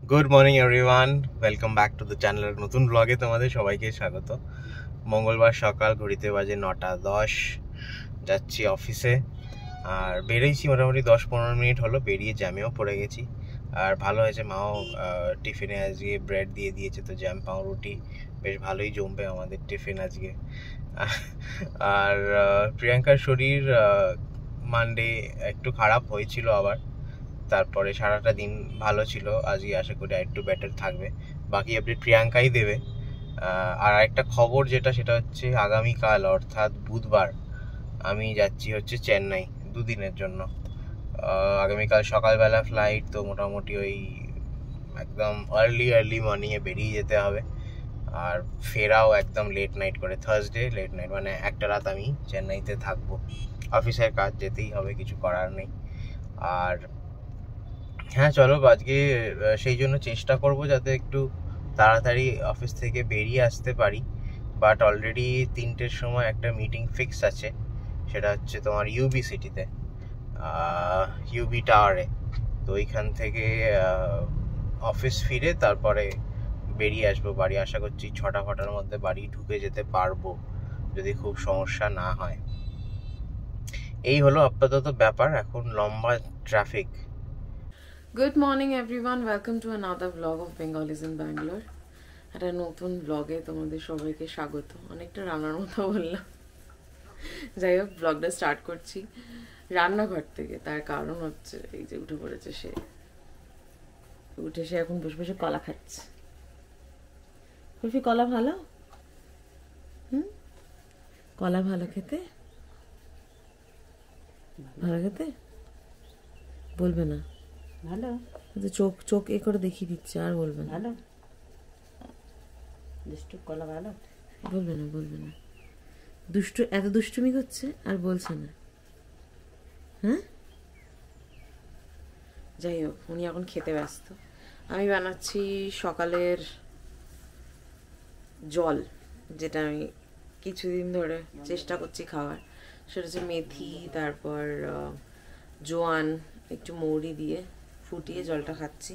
Good morning everyone, welcome back to the চ্যানেলের নতুন ব্লগে তোমাদের সবাইকে স্বাগত। মঙ্গলবার সকাল, ঘড়িতে বাজে 9:10, যাচ্ছি অফিসে। আর বেরিয়েছি মোটামুটি 10-15 মিনিট হলো, বেরিয়ে জ্যামেও পড়ে গেছি। আর ভালো হয়েছে, মাও টিফিনে আজকে ব্রেড দিয়ে দিয়েছে, তো জ্যাম পাউরুটি বেশ ভালোই জমবে আমাদের টিফিন আজকে। আর প্রিয়াঙ্কার শরীর মানডে একটু খারাপ হয়েছিল, আবার তারপরে সারাটা দিন ভালো ছিল। আজকে আশা করি একটু বেটার থাকবে। বাকি আপডেট প্রিয়াঙ্কাই দেবে। আর একটা খবর যেটা, সেটা হচ্ছে আগামীকাল অর্থাৎ বুধবার আমি যাচ্ছি হচ্ছে চেন্নাই দুদিনের জন্য। আগামীকাল সকালবেলা ফ্লাইট, তো মোটামুটি ওই একদম আর্লি মর্নিংয়ে বেরিয়ে যেতে হবে। আর ফেরাও একদম লেট নাইট করে, থার্সডে লেট নাইট, মানে একটা রাত আমি চেন্নাইতে থাকবো। অফিসের কাজ, যেতেই হবে, কিছু করার নেই। আর হ্যাঁ, চলো আজকে সেই জন্য চেষ্টা করব যাতে একটু তাড়াতাড়ি অফিস থেকে বেরিয়ে আসতে পারি। বাট অলরেডি 3টের সময় একটা মিটিং ফিক্স আছে, সেটা হচ্ছে তোমার ইউবি সিটিতে, ইউবি টাওয়ারে। তো ওইখান থেকে অফিস ফিরে তারপরে বেরিয়ে আসবো বাড়ি। আশা করছি 6টা মধ্যে বাড়ি ঢুকে যেতে পারবো, যদি খুব সমস্যা না হয়। এই হলো আপাতত ব্যাপার, এখন লম্বা traffic. Good morning everyone, welcome to another vlog of Bengalis in Bangalore. একটা নতুন ব্লগে তোমাদের সবাইকে স্বাগত। অনেকটা রান্নার মতো বললাম, যাই হোক ব্লগটা স্টার্ট করছি রান্নাঘর থেকে। তার কারণ হচ্ছে এই যে উঠে পড়েছে সে, উঠে সে এখন বসে বসে কলা খাচ্ছে। কুলফি, কলা ভালো? কলা ভালো খেতে? ভালো খেতে বলবে না? ভালো, চোখ চোখ এ করে দেখিয়ে দিচ্ছে, আর বলবে না। ভালো দুষ্টু কলা ভালো, বলবে না, বলবে না। দুষ্টু, এত দুষ্টুমি করছে আর বলছে না। হ্যাঁ, যাই হোক, উনি এখন খেতে ব্যস্ত। আমি বানাচ্ছি সকালের জল, যেটা আমি কিছুদিন ধরে চেষ্টা করছি খাওয়ার। সেটা হচ্ছে মেথি, তারপর জোয়ান, একটু মৌরি দিয়ে ফুটিয়ে জলটা খাচ্ছি।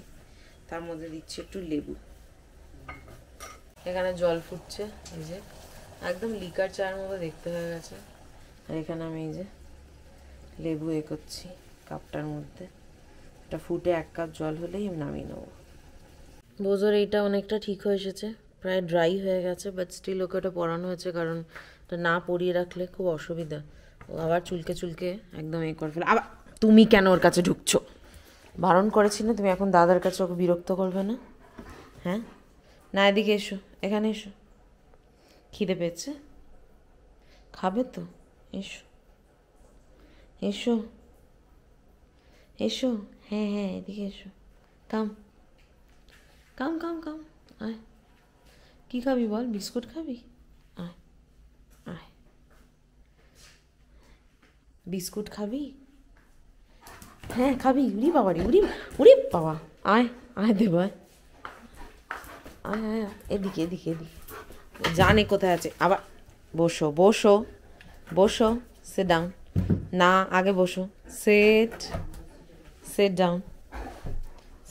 তার মধ্যে দিচ্ছি একটু লেবু। এখানে জল ফুটছে, এই যে একদম লিকার চায়ের মতো দেখতে হয়ে গেছে। আর এখানে আমি এই যে লেবু করছি কাপটার মধ্যে। এটা ফুটে 1 কাপ জল হলেই আমি নামিয়ে নেবো। বোঝোর এইটা অনেকটা ঠিক হয়ে এসেছে, প্রায় ড্রাই হয়ে গেছে, বাট স্টিল ওকে ওটা পরানো হয়েছে, কারণ ওটা না পরিয়ে রাখলে খুব অসুবিধা। ও আবার চুলকে চুলকে একদম করে ফেলে। আবার তুমি কেন ওর কাছে ঢুকছো? বারণ করেছি না তুমি? এখন দাদার কাছে ওকে বিরক্ত করবে না? হ্যাঁ না, এদিকে এসো, এখানে এসো। খিদে পেয়েছে, খাবে তো? এসো এসো এসো, হ্যাঁ হ্যাঁ, এদিকে এসো। কাম কাম কাম কাম, আয়। কি খাবি বল? বিস্কুট খাবি? আয় আয়, বিস্কুট খাবি? হ্যাঁ খাবি। উড়ি বাবা রে, উড়ি উড়ি বাবা, আয় আয় দেব, আয় আয় আয়, এদিকে এদিকে এদিকে। জানে কোথায় আছে আবার। বসো বসো বসো, সিট ডাউন। না, আগে বসো। Sit, sit down,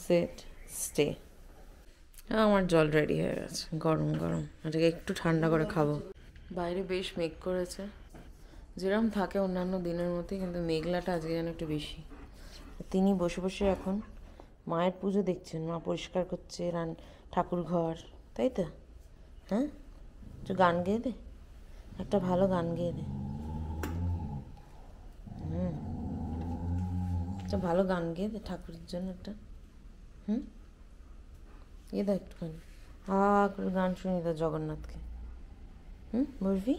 sit, stay. আমার জল রেডি হয়ে গেছে, গরম গরম। এটাকে একটু ঠান্ডা করে খাবো। বাইরে বেশ মেঘ করেছে, যেরকম থাকে অন্যান্য দিনের মধ্যে, কিন্তু মেঘলাটা আজকে যেন একটু বেশি। তিনি বসে বসে এখন মায়ের পুজো দেখছেন, মা পরিষ্কার করছে ঠাকুর ঘর, তাই তো? হ্যাঁ, একটু গান গেয়ে দে, একটা ভালো গান গেয়ে দে। একটা ভালো গান গেয়ে দে ঠাকুরের জন্য একটা। গিয়ে দাও একটুখানি, করে গান শুনিয়ে দাও জগন্নাথকে। বরফি,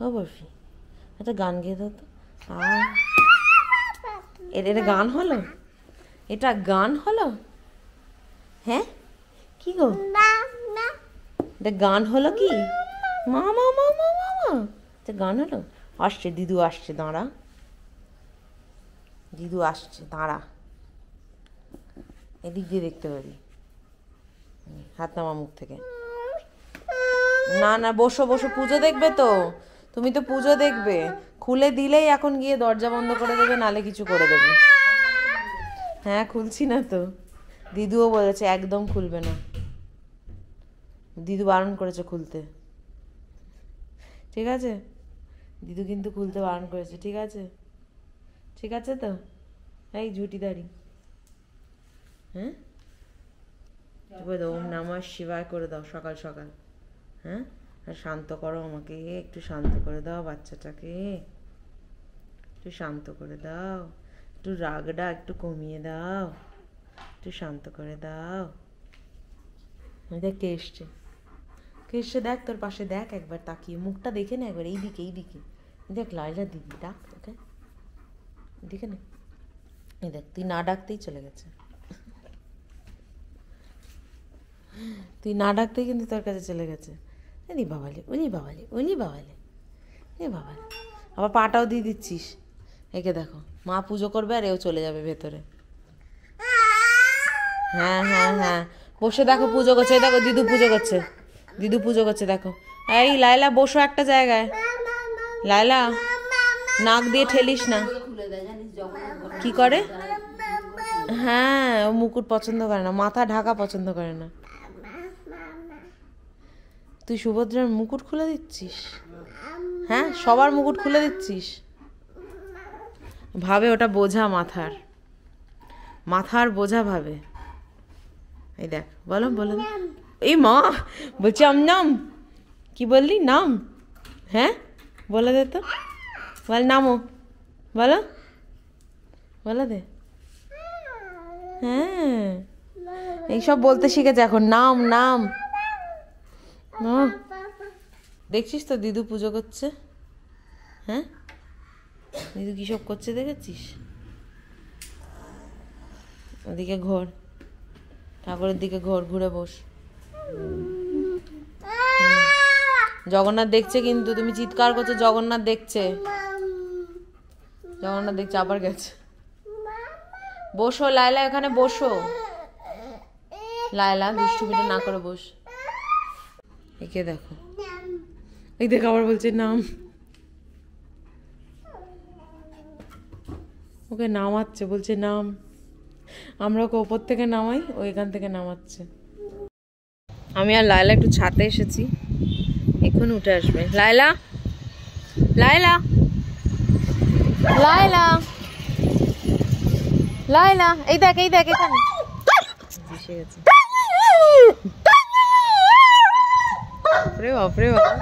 ও বরফি, একটা গান গেয়ে দাও তো। এটা গান হলো? এটা গান হলো? হ্যাঁ, কি গো, এটা গান হলো কি? মা মা মা মা মা মা, এটা গান হলো? আসছে দিদু, আসছে, দাঁড়া, দিদু আসছে, দাঁড়া, এদিক দিয়ে দেখতে পাবি। হাত নামা মুখ থেকে। না না, বসো বসো, পুজো দেখবে তো তুমি? তো পুজো দেখবে, খুলে দিলেই এখন গিয়ে দরজা বন্ধ করে দেবে, নালে কিছু করে দেবে। হ্যাঁ, খুলছি না তো, দিদুও বলেছে একদম খুলবে না, দিদু বারণ করেছে খুলতে, ঠিক আছে? দিদু কিন্তু খুলতে বারণ করেছে, ঠিক আছে? ঠিক আছে তো? এই ঝুটিদারি, হ্যাঁ বলে দাও ওম নমঃ শিবায় করে দাও সকাল সকাল, হ্যাঁ? আর শান্ত করো আমাকে, একটু শান্ত করে দাও বাচ্চাটাকে, একটু শান্ত করে দাও, একটু রাগটা একটু কমিয়ে দাও, একটু শান্ত করে দাও। দেখ কে এসছে, কে এসছে দেখ, তোর পাশে দেখ একবার তাকিয়ে, মুখটা দেখে না একবার, এইদিকে এইদিকে দেখ, লাইলা দিদি, ডাক ওকে, দেখে না, এই দেখ তুই না ডাকতেই চলে গেছে, তুই না ডাকতেই কিন্তু তোর কাছে চলে গেছে। উনি বাবালে, উনি বাবালে, উনি বাবালে, এ বাবালে, আবার পাটাও দিয়ে দিচ্ছিস। একে দেখো মা পুজো করবে আর এও চলে যাবে ভেতরে। হ্যাঁ হ্যাঁ হ্যাঁ, বসে দেখো পুজো করছে, দেখো দিদু পুজো করছে, দিদু পুজো করছে দেখো। এই লাইলা বসো একটা জায়গায়, লাইলা নাক দিয়ে ঠেলিস না। কি করে? হ্যাঁ ও মুকুট পছন্দ করে না, মাথা ঢাকা পছন্দ করে না। তুই সুভদ্রার মুকুট খুলে দিচ্ছিস? হ্যাঁ সবার মুকুট খুলে দিচ্ছিস? ভাবে ওটা বোঝা, মাথার মাথার বোঝা ভাবে। এই দেখ বলো বলো, এই মা বলছি আম নাম, কি বললি নাম? হ্যাঁ বলে দে তো, বল নামো, বলো বলে দে। হ্যাঁ এইসব বলতে শিখেছে এখন, নাম নাম। দেখছিস তো দিদু পুজো করছে, হ্যাঁ দিদু কি সব করছে দেখেছিস? ওদিকে ঘোর, ঠাকুরের দিকে ঘোর, ঘুরে বস। জগন্নাথ দেখছে কিন্তু, তুমি চিৎকার করছো, জগন্নাথ দেখছে, জগন্নাথ দেখছে, আবার গেছে। বসো লাইলা, এখানে বসো লাইলা, দুষ্টুমিটা না করে বস। একে দেখো, এই দেখো আবার বলছে নাম, ওকে নামাচ্ছে, বলছে নাম। আমরা ওকে ওপর থেকে নামাই, ও এখান থেকে নামাচ্ছে। আমি আর লায়লা একটু ছাদে এসেছি, এখন উঠে আসবে। লায়লা লায়লা লায়লা লায়লা, এই দেখ এই দেখ, এখানে এসে গেছে। বাপরে বাপরে বাপ,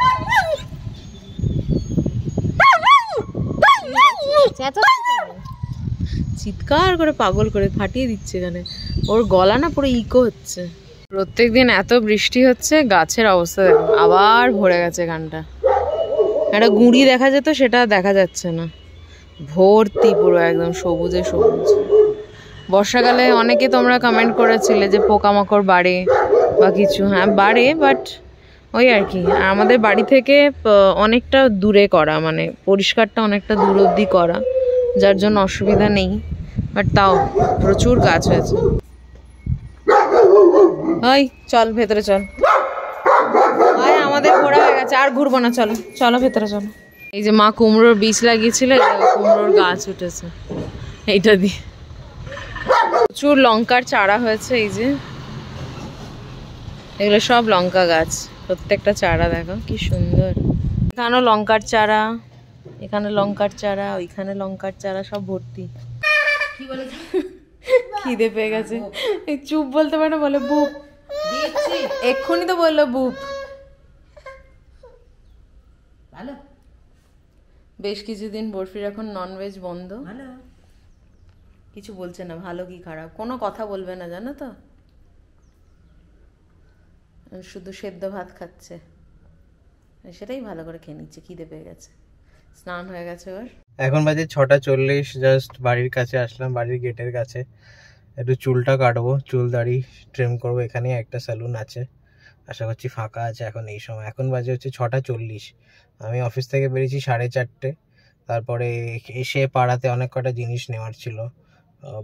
চিৎকার করে পাগল করে ফাটিয়ে দিচ্ছে এখানে, ওর গলা না পুরো ইকো হচ্ছে। প্রত্যেকদিন এত বৃষ্টি হচ্ছে, গাছের অবস্থা দেখো, আবার ভরে গেছে গানটা। একটা গুঁড়ি দেখা যেত, সেটা দেখা যাচ্ছে না, ভর্তি পুরো একদম সবুজে সবুজ। বর্ষাকালে অনেকে তোমরা কমেন্ট করেছিলে যে পোকামাকড় বাড়ে বা কিছু, হ্যাঁ বাড়ে, বাট ওই আর কি। আমাদের বাড়ি থেকে অনেকটা দূরে করা, মানে পরিষ্কারটা অনেকটা দূর অবধি করা, যার জন্য অসুবিধা নেই, বাট তাও প্রচুর গাছ হয়েছে। ওই চল ভেতরে চল, আমাদের ঘোরা হয়ে গেছে, আর ঘুরবো না, চলো চলো ভেতরে চলো। এই যে মা কুমড়োর বীজ লাগিয়েছিল, কুমড়োর গাছ উঠেছে এইটা দিয়ে। প্রচুর লঙ্কার চারা হয়েছে, এই যে এগুলো সব লঙ্কা গাছ, প্রত্যেকটা চারা দেখো কি সুন্দর। এখানেও লঙ্কার চারা, এখানে লঙ্কার চারা, ওইখানে লঙ্কার চারা, সব ভর্তি। খিদে পেয়ে গেছে, এই চুপ বলতে পারে না, বলে বুপ। এক্ষুনি তো বললো বুপ। ভালো, বেশ কিছুদিন বরফির এখন ননভেজ বন্ধ, কিছু বলছে না, ভালো কি খারাপ কোনো কথা বলবে না, জানো তো, শুধু সেদ্ধ ভাত খাচ্ছে, সেটাই ভালো করে খেয়ে নিচ্ছে, খিদে পেয়ে গেছে। স্নান হয়ে গেছে ওর, এখন বাজে 6:40, জাস্ট বাড়ির কাছে আসলাম, বাড়ির গেটের কাছে। একটু চুলটা কাটবো, চুল দাড়ি ট্রিম করবো, এখানে একটা স্যালুন আছে, আশা করছি ফাঁকা আছে এখন এই সময়। এখন বাজে হচ্ছে 6:40, আমি অফিস থেকে বেরিয়েছি 4:30। তারপরে এসে পাড়াতে অনেক কটা জিনিস নেওয়ার ছিল,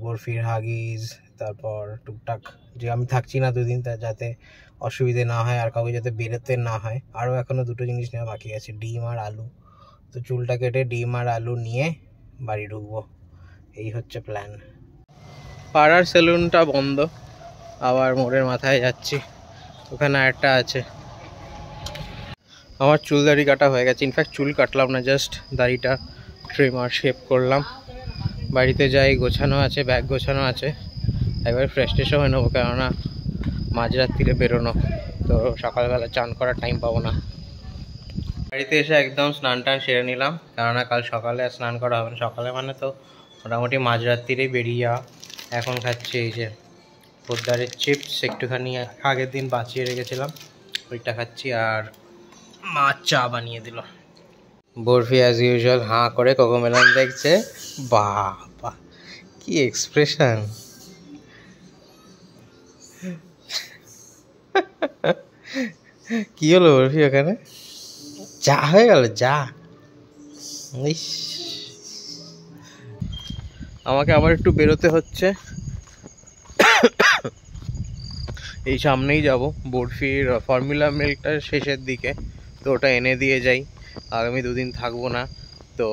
বরফির হাগিজ, তারপর টুকটাক, যে আমি থাকছি না দুদিন, তা যাতে অসুবিধে না হয় আর কাউকে যাতে বেরোতে না হয়। আরও এখনও দুটো জিনিস নেওয়া বাকি আছে, ডিম আর আলু। তো চুলটা কেটে ডিম আর আলু নিয়ে বাড়ি ঢুকবো, এই হচ্ছে প্ল্যান। পাড়ার সেলুনটা বন্ধ, আবার মোড়ের মাথায় যাচ্ছি, ওখানে আরেকটা আছে। আমার চুল দাড়ি কাটা হয়ে গেছে, ইনফ্যাক্ট চুল কাটলাম না, জাস্ট দাড়িটা ট্রিমার শেপ করলাম। বাড়িতে যাই, গোছানো আছে, ব্যাগ গোছানো আছে, একবার ফ্রেশ ট্রেশও হয়ে নেবো, কেননা মাঝরাত্রিরে বেরোনো, তো সকালবেলা চান করার টাইম পাবো না। বাড়িতে এসে একদম স্নান টান সেরে নিলাম, কেননা কাল সকালে আর স্নান করা হবে না। সকালে মানে তো মোটামুটি মাঝরাত্রিরেই বেরিয়ে যাওয়া। এখন খাচ্ছি এই যে পোদ্দারের চিপস, একটুখানি আগের দিন বাঁচিয়ে রেখেছিলাম, ওইটা খাচ্ছি। আর মা চা বানিয়ে দিল। বরফি অ্যাজ ইউজুয়াল হাঁ করে কোকোমেলন দেখছে। বাহ বাহ, কি এক্সপ্রেশন! কি হলো বরফি ওখানে? যা হয়ে গেল, যা। আমাকে আবার একটু বেরোতে হচ্ছে, এই সামনেই যাব। বরফির ফর্মুলা মিল্কটা শেষের দিকে, তো ওটা এনে দিয়ে যাই। আগামী 2 দিন থাকবো না, তো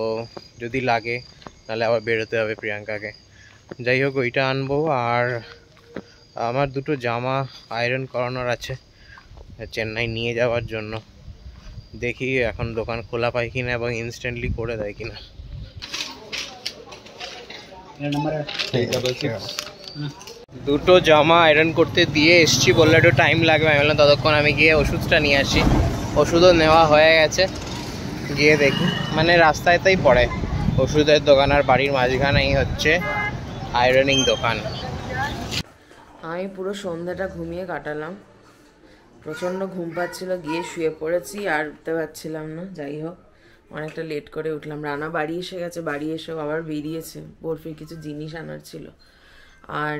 যদি লাগে তাহলে আবার বেরোতে হবে প্রিয়াঙ্কাকে। যাই হোক, ওইটা আনবো। আর আমার 2টো জামা আয়রন করানোর আছে চেন্নাই নিয়ে যাওয়ার জন্য। দেখি এখন দোকান খোলা পাই কিনা এবং ইনস্ট্যান্টলি করে দেয় কিনা। 2টো জামা আয়রন করতে দিয়ে এসছি, বললে একটু টাইম লাগবে। আমি বললাম ততক্ষণ আমি গিয়ে ওষুধটা নিয়ে আসি। ওষুধও নেওয়া হয়ে গেছে, গিয়ে দেখি। মানে রাস্তায়তেই পড়ে ওষুধের দোকান, আর বাড়ির মাঝখানেই হচ্ছে আয়রনিং দোকান। আমি পুরো সন্ধ্যাটা ঘুমিয়ে কাটালাম, প্রচণ্ড ঘুম পাচ্ছিল, গিয়ে শুয়ে পড়েছি, আর উঠতে পারছিলাম না। যাই হোক, অনেকটা লেট করে উঠলাম। রানা বাড়ি এসে গেছে, বাড়ি এসেও আবার বেরিয়েছে, বরফির কিছু জিনিস আনার ছিল। আর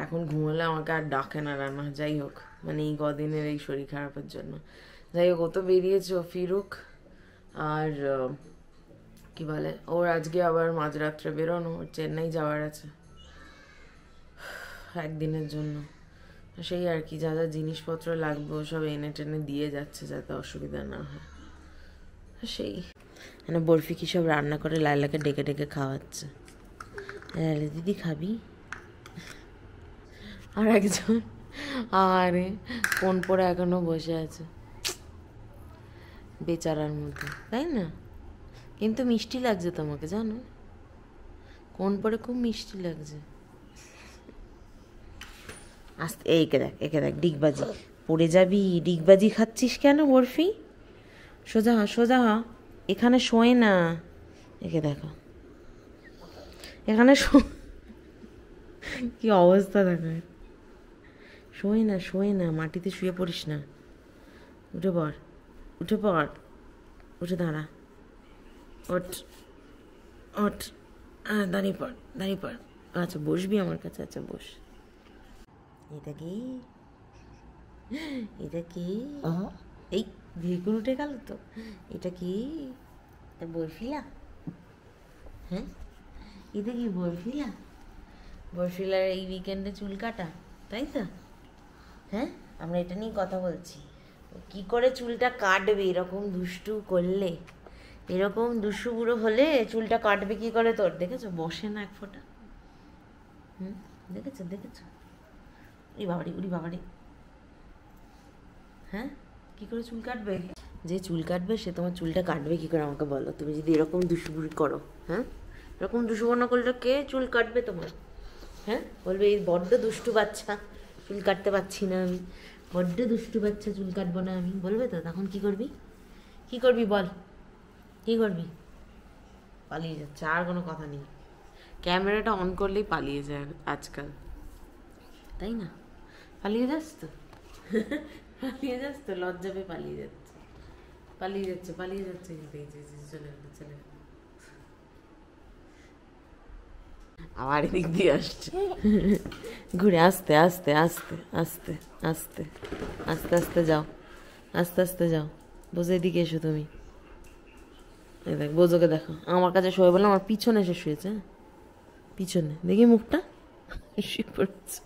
এখন ঘুমোলে আমাকে আর ডাকে না রানা। যাই হোক, মানে এই কদিনের এই শরীর খারাপের জন্য। যাই হোক, ও তো বেরিয়েছে, ও ফিরুক। আর কি বলে, ওর আজকে আবার মাঝরাত্রে বেরোনো, ওর চেন্নাই যাওয়ার আছে একদিনের জন্য। সেই আর কি, যা যা জিনিসপত্র লাগবে সব এনে টেনে দিয়ে যাচ্ছে, যাতে অসুবিধা না হয়। সেই মানে বরফি কি সব রান্না করে লাইলাকে ডেকে ডেকে খাওয়াচ্ছে। লাইলা দিদি খাবি? আর একজন আরে ফোন পরে এখনো বসে আছে বেচারার মধ্যে, তাই না? কিন্তু মিষ্টি লাগছে তোমাকে, জানো, কোন পরে খুব মিষ্টি লাগছে। আস্তে, একে দেখ, একে দেখ, ডিগবাজি পড়ে যাবি। ডিগবাজি খাচ্ছিস কেন বরফি? সোজা হ, সোজা হ, এখানে শোয় না। একে দেখো, এখানে কি অবস্থা দেখো, শোয় না, শোয় না, মাটিতে শুয়ে পড়িস না। উঠে পড়, উঠে পড়, উঠে দাঁড়া, ওঠ ওঠ, দাঁড়িয়ে পড়, দাঁড়িয়ে পড়। আচ্ছা বসবি আমার কাছে? আচ্ছা বস। এটা কি? এটা কি? এই ভিড় উঠে গেল তো। এটা কি? বরফিলা? হ্যাঁ, এটা কি বরফিলা? বরফিলার এই উইকেন্ডে চুল কাটা, তাই তো? হ্যাঁ, আমরা এটা নিয়ে কথা বলছি, কি করে চুলটা কাটবে এরকম দুষ্টু করলে। এরকম দুষ্টু বুড়ো হলে চুলটা কাটবে কি করে তোর? দেখেছো, বসে না এক ফোঁটা। দেখেছো, দেখেছো? উড়ি বাবারি, উড়ি বাবারি। হ্যাঁ, কি করে চুল কাটবে? যে চুল কাটবে সে তোমার চুলটা কাটবে কি করে আমাকে বলো? তুমি যদি এরকম দুষ্টুপুরি করো, হ্যাঁ, এরকম দুষ্টুপনা করলে কে চুল কাটবে তোমার? হ্যাঁ, বলবে এই বড্ড দুষ্টু বাচ্চা, চুল কাটতে পারছি না আমি, বড্ড দুষ্টু বাচ্চা, চুল কাটবো না আমি, বলবে তো। তখন কি করবি? কি করবি বল, কি করবি? পালিয়ে যাচ্ছে, আর কোনো কথা নেই। ক্যামেরাটা অন করলেই পালিয়ে যায় আজকাল, তাই না? পালিয়ে যাস তো, পালিয়ে যাস তো, লজ্জা পেয়ে পালিয়ে যাচ্ছে, পালিয়ে যাচ্ছে, পালিয়ে যাচ্ছে, চলে গেল, চলে গেল। আবার এদিক দিয়ে আসছে, ঘুরে আস্তে আস্তে আস্তে আস্তে আস্তে আস্তে আস্তে যাও, আস্তে আস্তে যাও। বোঝো এদিকে এসো তুমি, দেখ বোঝোকে দেখো, আমার কাছে শোয়ে বলে আমার পিছনে এসে শুয়েছে, পিছনে দেখি মুখটা শুয়ে পড়েছে।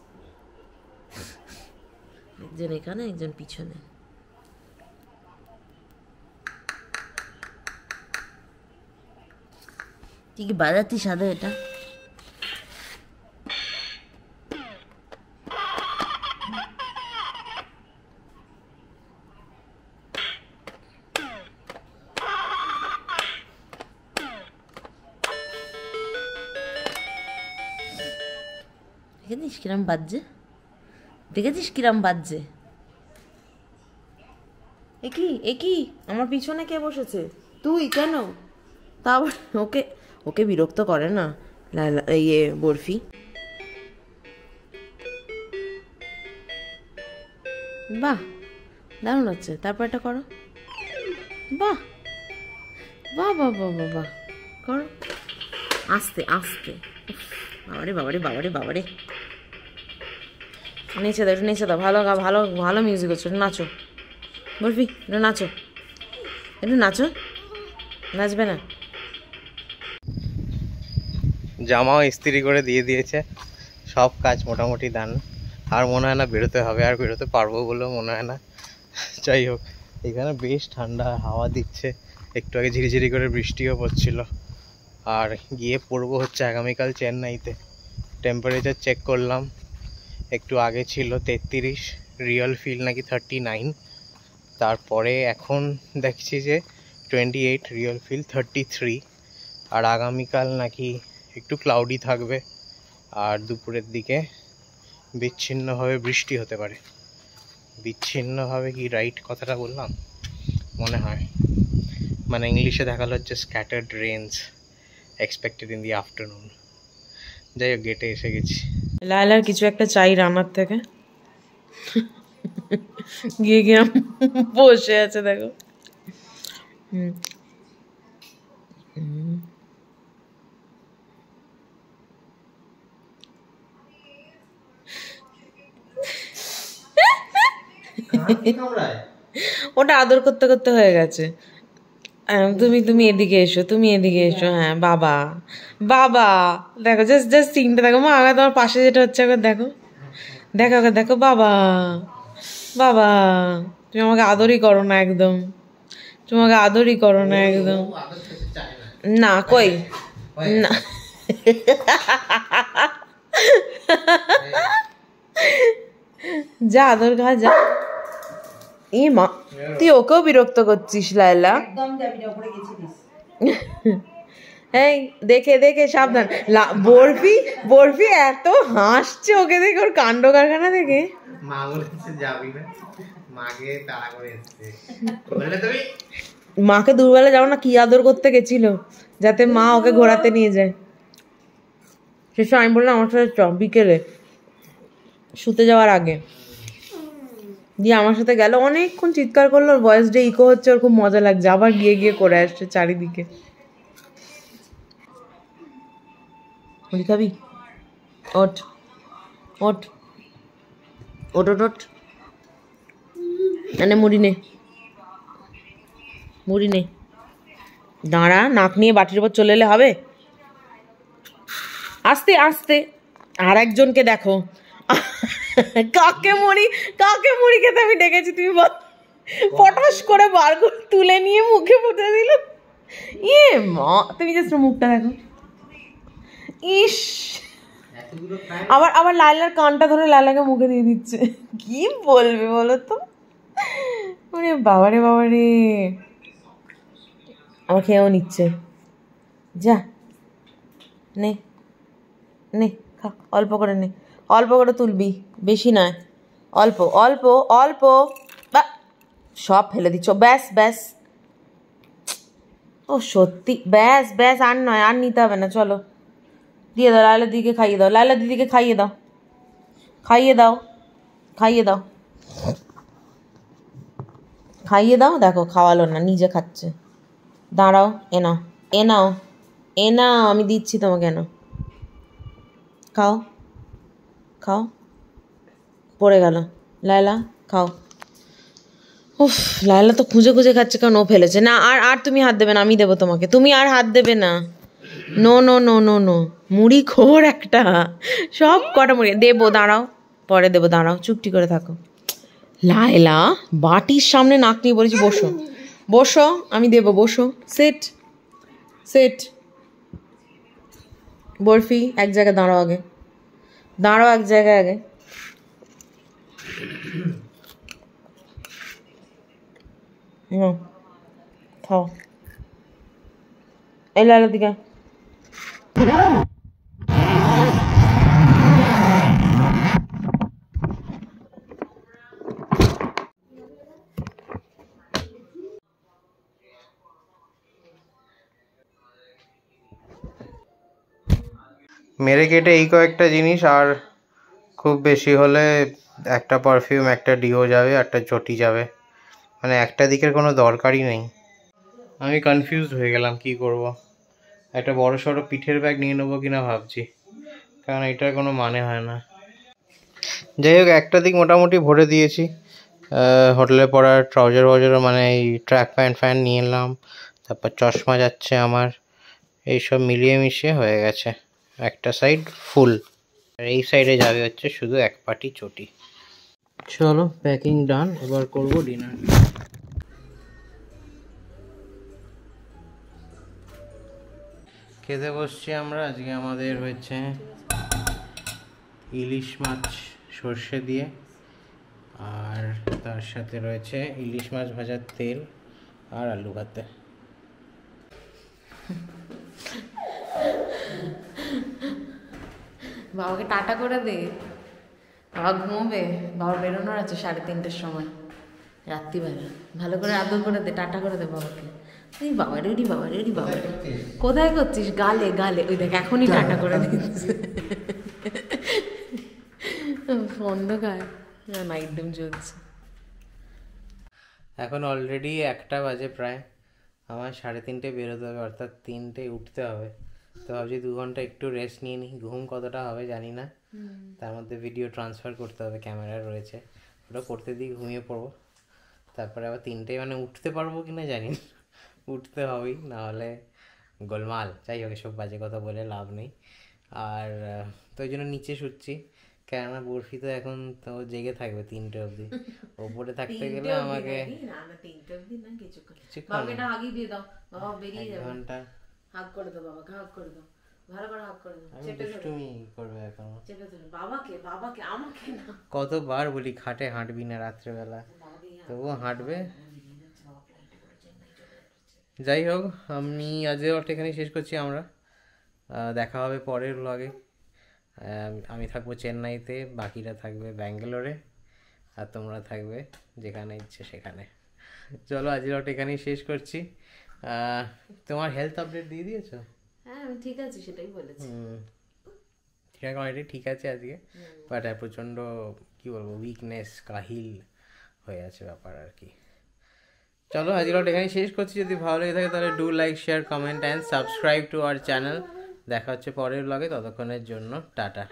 একজন এখানে, একজন পিছনে। তুই কি বাজাচ্ছিস সাদা এটা? দেখেছিস কিরম বাজছে, দেখেছিস কিরম বাজছে? একই আমার পিছনে কে বসেছে? তুই কেন? তা আবার ওকে ওকে বিরক্ত করে না ইয়ে বরফি। বাহ দারুণ হচ্ছে, তারপর এটা করো। বাহ বাহ বাহ বাহ বাহ বাহ, করো আস্তে আস্তে। বাবারে বাবারে বাবারে বাবারে, নেচে দাও, একটু নেচে দাও, ভালো ভালো ভালো মিউজিক হচ্ছে, একটু নাচো বরফি, একটু নাচো, একটু নাচো, নাচবে না? জামাও ইস্ত্রি করে দিয়ে দিয়েছে, সব কাজ মোটামুটি ডান। আর মনে হয় না বেরোতে হবে, আর বেরোতে পারবো বলেও মনে হয় না। যাই হোক, এখানে বেশ ঠান্ডা হাওয়া দিচ্ছে, একটু আগে ঝিরিঝিরি করে বৃষ্টিও পড়ছিল। আর গিয়ে পড়বো হচ্ছে আগামীকাল চেন্নাইতে। টেম্পারেচার চেক করলাম, একটু আগে ছিল 33, রিয়েল ফিল নাকি 39, তারপরে এখন দেখছি যে 28, রিয়েল ফিল 33। আর আগামীকাল নাকি একটু ক্লাউডি থাকবে, আর দুপুরের দিকে বিচ্ছিন্নভাবে বৃষ্টি হতে পারে। বিচ্ছিন্নভাবে কি রাইট কথাটা বললাম? মনে হয়, মানে ইংলিশে দেখালো হচ্ছে scattered rains expected in the afternoon. যাই হোক, গেটে এসে গেছি। লায়লার কিছু একটা চাই রান্নার থেকে, গিয়ে গিয়ে বসে আছে দেখো। ওটা আদর করতে করতে হয়ে গেছে। তুমি এদিকে এসো, তুমি এদিকে এসো। হ্যাঁ বাবা বাবা, দেখো জাস্ট জাস্ট সিনটা দেখো। মা আগে তোমার পাশে যেটা হচ্ছে একবার দেখো, দেখো আগে দেখো। বাবা বাবা, তুমি আমাকে আদরই করো না একদম, তুমি আমাকে আদরই করো না একদম। না কই না, যা আদর খা যা। এ মা, তুই ওকেও বিরক্ত করছিস লায়লা। এই দেখে দেখে সাবধান। বরফি বরফি এত হাসছে ওকে দেখে, ওর কাণ্ড কারখানা দেখে। মা বলেছে যাবি না, মাকে তাড়া করে এসেছে। বললে তুমি মাকে দুপুরবেলা যাও না, কি আদর করতে গেছিল যাতে মা ওকে ঘোরাতে নিয়ে যায়। শেষে আমি বললাম আমার সাথে চ বিকেলে শুতে যাওয়ার আগে। দিয়ে আমার সাথে গেল, অনেকক্ষণ চিৎকার করলো, ওর ভয়েসটা ইকো হচ্ছে, ওর খুব মজা লাগছে। আবার গিয়ে গিয়ে করে আসছে চারিদিকে। মুড়ি খাবি? ওঠ ওঠ ওঠ ওঠ ওঠ, মানে মুড়ি নে, মুড়ি নে। দাঁড়া, নাক নিয়ে বাটির উপর চলে এলে হবে? আস্তে আস্তে। আর একজনকে দেখো, কাকে মুড়ি খেতে আমি ডেকেছি, তুমি পটাশ করে বার করে তুলে নিয়ে মুখে পুঁতে দিল। ইয়ে মা, তুমি জাস্ট মুখটা দেখো। ইস, আবার আবার লায়লার কানটা ধরে লায়লাকে মুখে দিয়ে দিচ্ছে। কি বলবে বলো তো? ওরে বাবারে বাবারে, আমার খেয়েও নিচ্ছে। যা নে নে খা, অল্প করে নে, অল্প করে তুলবি, বেশি নয়, অল্প অল্প অল্প। বা সব ফেলে দিচ্ছ, ব্যাস ব্যাস। ও সত্যি, ব্যাস ব্যাস, আর নয়, আর নিতে হবে না। চলো দিয়ে দাও, লায়লা দিদিকে খাইয়ে দাও, লায়লা দিদিকে খাইয়ে দাও, খাইয়ে দাও, খাইয়ে দাও, খাইয়ে দাও। দেখো খাওয়ালো না, নিজে খাচ্ছে। দাঁড়াও, এ নাও এ নাও এ নাও, আমি দিচ্ছি তোমাকে, এ নাও, খাও খাও। পড়ে গেল, লায়লা খাও। উফ, লায়লা তো খুঁজে খুঁজে খাচ্ছে, কারণ ও ফেলেছে। না আর আর তুমি হাত দেবে না, আমি দেবো তোমাকে, তুমি আর হাত দেবে না। No no no no no, মুড়ি খোর একটা, সব কটা মুড়ি দেবো, দাঁড়াও পরে দেবো, দাঁড়াও চুপটি করে থাকো। লায়লা বাটির সামনে নাক নিয়ে বলেছি বসো বসো, আমি দেবো, বসো। Set set. বরফি এক জায়গায় দাঁড়াও, আগে দাঁড়াও এক জায়গায় আগে। খাও, এই লায়লার দিকে। মেরে কেটে এই কয়েকটা জিনিস, আর খুব বেশি হলে একটা পারফিউম, একটা ডিও যাবে, একটা চটি যাবে, মানে একটা দিকের কোনো দরকারই নেই। আমি কনফিউজড হয়ে গেলাম কি করব। একটা বড় সড়ো পিঠের ব্যাগ নিয়ে নেবো কিনা ভাবছি, কারণ এটার কোনো মানে হয় না। যাই হোক, একটা দিক মোটামুটি ভরে দিয়েছি। হোটেলে পড়ার ট্রাউজার ওয়াউজার, মানে এই ট্র্যাক প্যান্ট ফ্যান্ট নিয়ে এলাম, তারপর চশমা যাচ্ছে আমার, এইসব মিলিয়ে মিশিয়ে হয়ে গেছে একটা সাইড ফুল। আর এই সাইডে যাবে হচ্ছে শুধু এক পাটি চটি। চলো প্যাকিং ডান, এবার করবো ডিনার। খেতে বসছি আমরা। আজকে আমাদের হয়েছে ইলিশ মাছ সর্ষে দিয়ে, আর তার সাথে রয়েছে ইলিশ মাছ ভাজার তেল আর আলু ভাতে। বাবাকে টাটা করে দে, বাবা ঘুমোবে, বাবা বেরোনোর আছে 3:30টার সময় রাত্রিবেলা। ভালো করে আদর করে দে, টাটা করে দে বাবাকে। এই বাবা রে, ওরি বাবা রে, ওরি বাবা রে, কোথায় করছিস? গালে গালে, ওই দেখ এখনই টাটা করে দিচ্ছে। অন্ধকার, নাইট ডিম চলছে। এখন অলরেডি 1টা বাজে প্রায়, আমার 3:30 বেরোতে হবে, অর্থাৎ 3টে উঠতে হবে। তো ভাবছি 2 ঘন্টা একটু রেস্ট নিয়ে নিই। ঘুম কতটা হবে জানি না, তার মধ্যে ভিডিও ট্রান্সফার করতে হবে, ক্যামেরা রয়েছে, ওটা করতে দিয়ে ঘুমিয়ে পড়বো। তারপরে আবার 3টে, মানে উঠতে পারবো কিনা জানি না, উঠতে হবেই, নাহলে গোলমাল। যাই হোক, এসব বাজে কথা বলে লাভ নেই। আর তো ওই জন্য নিচে শুচ্ছি, কেননা বরফি তো এখন তো জেগে থাকবে 3টে অবধি। ওপরে থাকতে গেলে আমাকে ঘন্টা হাগ করে দাও বাবাকে, হাগ করে দাও, ভালো করে হাগ করে দাও। দুষ্টুমি করবে এখন। বাবাকে, বাবাকে, আমাকে না। কতবার বলি খাটে হাঁটবি না রাত্রেবেলা, তবুও হাঁটবে। যাই হোক, আমি আজকের ওটা এখানেই শেষ করছি। আমরা দেখা হবে পরের ব্লগে। আমি থাকবো চেন্নাইতে, বাকিরা থাকবে ব্যাঙ্গালোরে, আর তোমরা থাকবে যেখানে ইচ্ছে সেখানে। চলো আজকের ওটা এখানেই শেষ করছি। তোমার হেলথ আপডেট দিয়ে দিয়েছো? হ্যাঁ আমি ঠিক আছি, সেটাই বলেছি। ঠিক আছে, অলরেডি ঠিক আছে আজকে, বাট প্রচণ্ড কী বলবো, উইকনেস, কাহিল হয়ে আছে ব্যাপার আর কি। চলো আজকের ওটা এখানেই শেষ করছি। যদি ভালো লেগে থাকে তাহলে do like, share, comment and subscribe to our channel. দেখা হচ্ছে পরের ব্লগে, ততক্ষণের জন্য টাটা।